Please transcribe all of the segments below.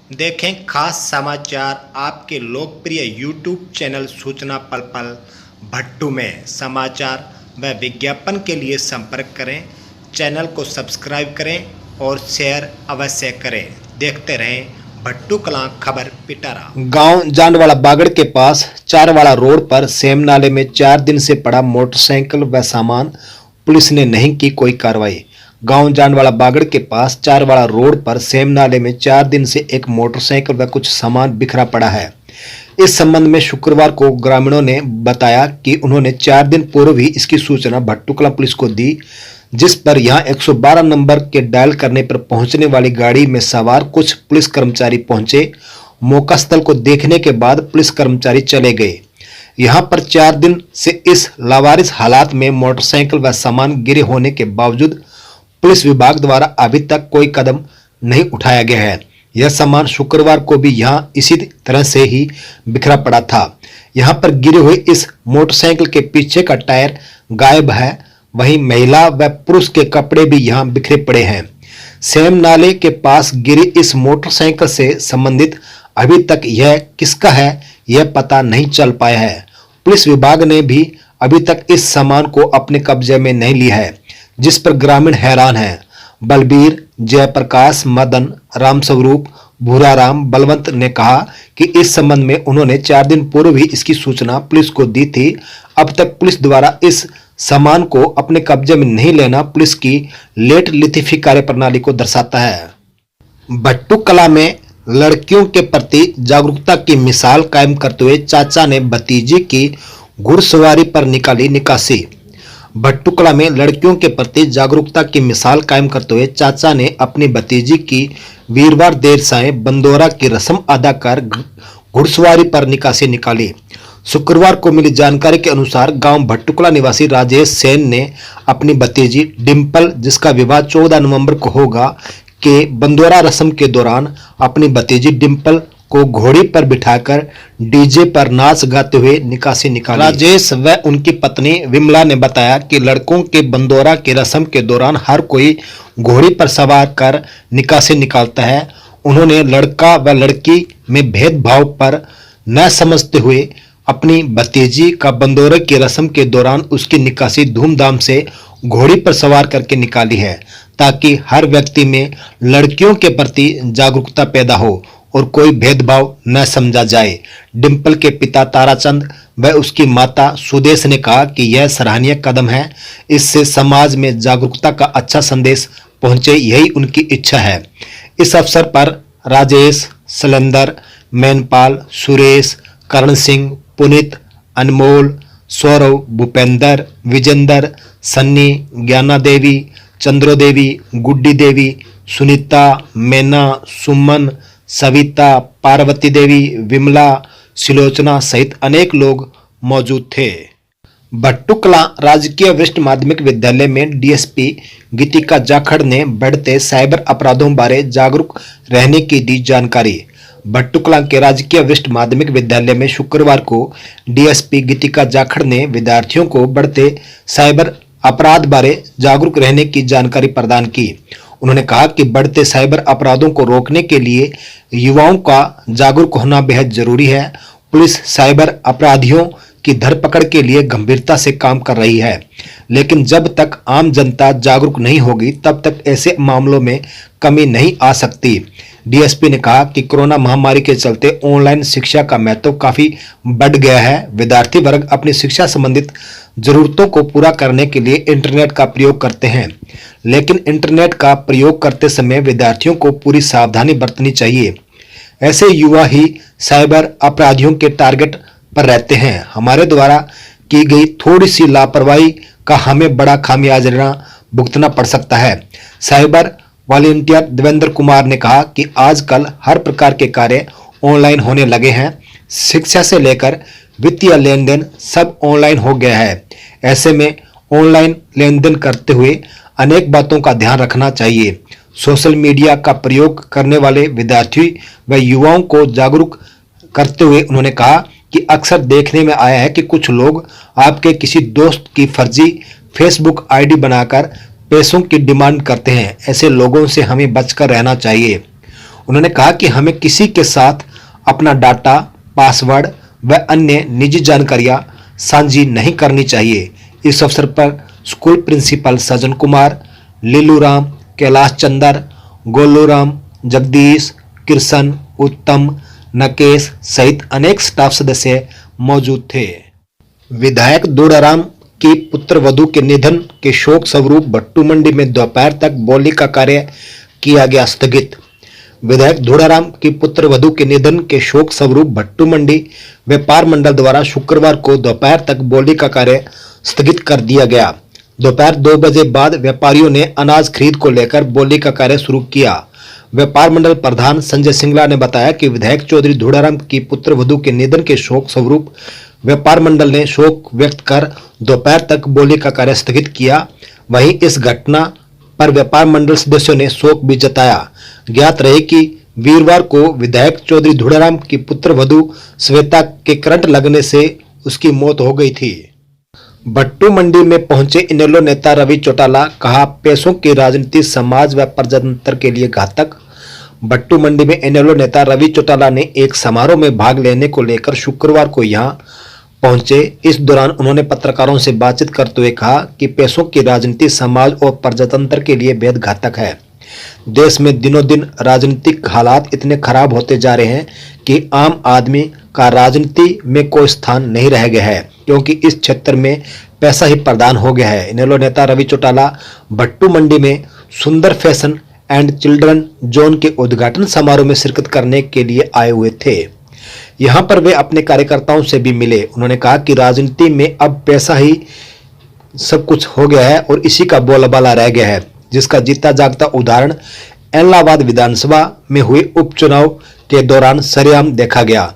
देखें खास समाचार आपके लोकप्रिय YouTube चैनल सूचना पल पल भट्टू में। समाचार व विज्ञापन के लिए संपर्क करें। चैनल को सब्सक्राइब करें और शेयर अवश्य करें। देखते रहें भट्टू कलां खबर पिटारा। गांव जांडवाड़ा बागड़ के पास चारवाड़ा रोड पर सेम नाले में 4 दिन से पड़ा मोटरसाइकिल व सामान, पुलिस ने नहीं की कोई कार्रवाई। गांव जांडवाड़ा बागड़ के पास चारवाड़ा रोड पर सेम नाले में 4 दिन से एक मोटरसाइकिल व कुछ सामान बिखरा पड़ा है। इस संबंध में शुक्रवार को ग्रामीणों ने बताया कि उन्होंने 4 दिन पूर्व ही इसकी सूचना भट्टू कलां पुलिस को दी, जिस पर यहां 112 नंबर के डायल करने पर पहुंचने वाली गाड़ी में सवार कुछ पुलिस कर्मचारी पहुंचे। मौका स्थल को देखने के बाद पुलिस कर्मचारी चले गए। यहां पर 4 दिन से इस लावारिस हालात में मोटरसाइकिल व सामान गिरे होने के बावजूद पुलिस विभाग द्वारा अभी तक कोई कदम नहीं उठाया गया है। यह सामान शुक्रवार को भी यहां इसी तरह से ही बिखरा पड़ा था। यहां पर गिरे हुए इस मोटरसाइकिल के पीछे का टायर गायब है, वहीं महिला व पुरुष के कपड़े भी यहां बिखरे पड़े हैं। सेम नाले के पास गिरी इस मोटरसाइकिल से संबंधित अभी तक यह किसका है यह पता नहीं चल पाया है। पुलिस विभाग ने भी अभी तक इस सामान को अपने कब्जे में नहीं लिया है, जिस पर ग्रामीण हैरान हैं। बलबीर, जयप्रकाश, मदन, रामस्वरूप, भूराराम, बलवंत ने कहा कि इस संबंध में उन्होंने 4 दिन पूर्व ही इसकी सूचना पुलिस को दी थी। अब तक पुलिस द्वारा इस सामान को अपने कब्जे में नहीं लेना पुलिस की लेट लिथिफी कार्यप्रणाली को दर्शाता है। भट्टू कलां में लड़कियों के प्रति जागरूकता की मिसाल कायम करते हुए चाचा ने भतीजी की घुड़सवारी पर निकाली निकासी। भट्टू कलां में लड़कियों के प्रति जागरूकता की मिसाल कायम करते हुए चाचा ने अपनी भतीजी की वीरवार देर सायं बंदोरा की रस्म अदा कर घुड़सवारी पर निकासी निकाली। शुक्रवार को मिली जानकारी के अनुसार गांव भट्टू कलां निवासी राजेश सेन ने अपनी भतीजी डिंपल, जिसका विवाह 14 नवंबर को होगा, के बंदोरा रस्म के दौरान अपनी भतीजी डिंपल को घोड़ी पर बिठाकर डीजे पर नाच गाते हुए निकासी निकाली। राजेश व उनकी पत्नी विमला ने बताया कि लड़कों के बंदोरा की रस्म के दौरान हर कोई घोड़ी पर सवार कर निकासी निकालता है। उन्होंने लड़का व लड़की में भेदभाव पर न समझते हुए अपनी भतीजी का बंदोरा की रस्म के दौरान उसकी निकासी धूमधाम से घोड़ी पर सवार करके निकाली है, ताकि हर व्यक्ति में लड़कियों के प्रति जागरूकता पैदा हो और कोई भेदभाव न समझा जाए। डिंपल के पिता ताराचंद व उसकी माता सुदेश ने कहा कि यह सराहनीय कदम है, इससे समाज में जागरूकता का अच्छा संदेश पहुंचे, यही उनकी इच्छा है। इस अवसर पर राजेश, शैलेंद्र, मैनपाल, सुरेश, करण सिंह, पुनित, अनमोल, सौरव, भूपेंद्र, विजेंद्र, सन्नी, ज्ञाना देवी, चंद्रो देवी, गुड्डी देवी, सुनीता, मैना, सुमन, सविता, पार्वती देवी, विमला, सिलोचना सहित अनेक लोग मौजूद थे। भट्टू कलां राजकीय वरिष्ठ माध्यमिक विद्यालय में डीएसपी गीतिका जाखड़ ने बढ़ते साइबर अपराधों बारे जागरूक रहने की दी जानकारी। भट्टू कलां के राजकीय वरिष्ठ माध्यमिक विद्यालय में शुक्रवार को डीएसपी गीतिका जाखड़ ने विद्यार्थियों को बढ़ते साइबर अपराध बारे जागरूक रहने की जानकारी प्रदान की। उन्होंने कहा कि बढ़ते साइबर अपराधों को रोकने के लिए युवाओं का जागरूक होना बेहद जरूरी है। पुलिस साइबर अपराधियों की धरपकड़ के लिए गंभीरता से काम कर रही है, लेकिन जब तक आम जनता जागरूक नहीं होगी तब तक ऐसे मामलों में कमी नहीं आ सकती। डीएसपी ने कहा कि कोरोना महामारी के चलते ऑनलाइन शिक्षा का महत्व काफी बढ़ गया है। विद्यार्थी वर्ग अपनी शिक्षा संबंधित जरूरतों को पूरा करने के लिए इंटरनेट का प्रयोग करते हैं, लेकिन इंटरनेट का प्रयोग करते समय विद्यार्थियों को पूरी सावधानी बरतनी चाहिए। ऐसे युवा ही साइबर अपराधियों के टारगेट पर रहते हैं। हमारे द्वारा की गई थोड़ी सी लापरवाही का हमें बड़ा खामियाजा भुगतना पड़ सकता है। साइबर वॉलंटियर देवेंद्र कुमार ने कहा कि आजकल हर प्रकार के कार्य ऑनलाइन होने लगे हैं। शिक्षा से लेकर वित्तीय लेन देन सब ऑनलाइन हो गया है। ऐसे में ऑनलाइन लेन देन करते हुए अनेक बातों का ध्यान रखना चाहिए। सोशल मीडिया का प्रयोग करने वाले विद्यार्थी व युवाओं को जागरूक करते हुए उन्होंने कहा कि अक्सर देखने में आया है कि कुछ लोग आपके किसी दोस्त की फर्जी फेसबुक आईडी बनाकर पैसों की डिमांड करते हैं। ऐसे लोगों से हमें बचकर रहना चाहिए। उन्होंने कहा कि हमें किसी के साथ अपना डाटा, पासवर्ड व अन्य निजी जानकारियां साझी नहीं करनी चाहिए। इस अवसर पर स्कूल प्रिंसिपल सज्जन कुमार, लीलू राम, कैलाश चंदर, गोलू राम, जगदीश, कृष्ण, उत्तम, नकेश सहित अनेक स्टाफ सदस्य मौजूद थे। विधायक दूड़ाराम की पुत्र वधू के निधन के शोक स्वरूप भट्टू मंडी में दोपहर तक बोली का कार्य किया गया स्थगित। विधायक धूड़ाराम की पुत्र वधू के निधन के शोक स्वरूप भट्टू मंडी व्यापार मंडल द्वारा शुक्रवार को दोपहर तक बोली का कार्य स्थगित कर दिया गया। दोपहर 2 बजे बाद व्यापारियों ने अनाज खरीद को लेकर बोली का कार्य शुरू किया। व्यापार मंडल प्रधान संजय सिंगला ने बताया कि विधायक चौधरी धूड़ाराम की पुत्र वधू के निधन के शोक स्वरूप व्यापार मंडल ने शोक व्यक्त कर दोपहर तक बोली का कार्य स्थगित किया। वहीं इस घटना पर व्यापार मंडल सदस्यों ने शोक भी जताया। ज्ञात रहे कि वीरवार को विधायक चौधरी धूड़ाराम की पुत्र वधू श्वेता के करंट लगने से उसकी मौत हो गई थी। भट्टू मंडी में पहुंचे इनेलो नेता रवि चौटाला, कहा पैसों की राजनीति समाज व प्रजातंत्र के लिए घातक। भट्टू मंडी में इनेलो नेता रवि चौटाला ने एक समारोह में भाग लेने को लेकर शुक्रवार को यहां पहुंचे। इस दौरान उन्होंने पत्रकारों से बातचीत करते हुए कहा कि पैसों की राजनीति समाज और प्रजातंत्र के लिए बेहद घातक है। देश में दिनों दिन राजनीतिक हालात इतने खराब होते जा रहे हैं कि आम आदमी का राजनीति में कोई स्थान नहीं रह गया है, क्योंकि इस क्षेत्र में पैसा ही प्रधान हो गया है। इनेलो नेता रवि चौटाला भट्टू मंडी में सुंदर फैशन एंड चिल्ड्रन जोन के उद्घाटन समारोह में शिरकत करने के लिए आए हुए थे। यहां पर वे अपने कार्यकर्ताओं से भी मिले। उन्होंने कहा कि राजनीति में अब पैसा ही सब कुछ हो गया है और इसी का बोलबाला रह गया है, जिसका जीता जागता उदाहरण इलाहाबाद विधानसभा में हुए उपचुनाव के दौरान सरेआम देखा गया।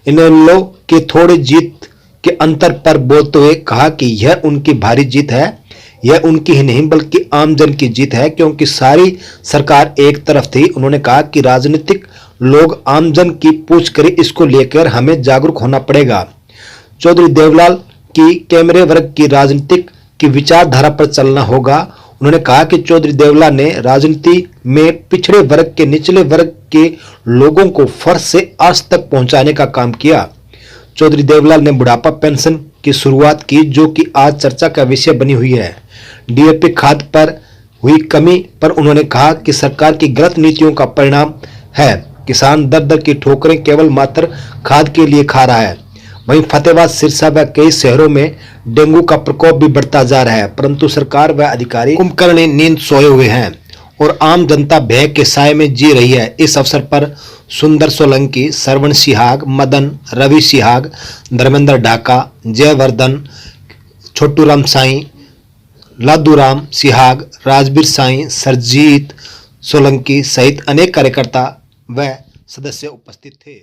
इनेलो के थोड़ी जीत के अंतर पर बोलते हुए कहा कि यह उनकी भारी जीत है। यह उनकी ही नहीं बल्कि आमजन की जीत है, क्योंकि सारी सरकार एक तरफ थी। उन्होंने कहा कि राजनीतिक लोग आमजन की पूछ करें, इसको लेकर हमें जागरूक होना पड़ेगा। चौधरी देवलाल की कैमरे वर्ग की राजनीतिक की विचारधारा पर चलना होगा। उन्होंने कहा कि चौधरी देवलाल ने राजनीति में पिछड़े वर्ग के निचले वर्ग के लोगों को फर्श से आज तक पहुंचाने का काम किया। चौधरी देवलाल ने बुढ़ापा पेंशन की शुरुआत की, जो कि आज चर्चा का विषय बनी हुई है। डीएपी खाद पर हुई कमी पर उन्होंने कहा कि सरकार की गलत नीतियों का परिणाम है। किसान दर दर की ठोकरें केवल मात्र खाद के लिए खा रहा है। वहीं फतेहाबाद, सिरसा व कई शहरों में डेंगू का प्रकोप भी बढ़ता जा रहा है, परंतु सरकार व अधिकारी कुंभकर्ण नींद सोए हुए हैं और आम जनता भय के साए में जी रही है। इस अवसर पर सुंदर सोलंकी, श्रवण सिहाग, मदन, रवि सिहाग, धर्मेंद्र ढाका, जयवर्धन, छोटू राम साई, लादूराम सिहाग, राजवीर साई, सरजीत सोलंकी सहित अनेक कार्यकर्ता व सदस्य उपस्थित थे।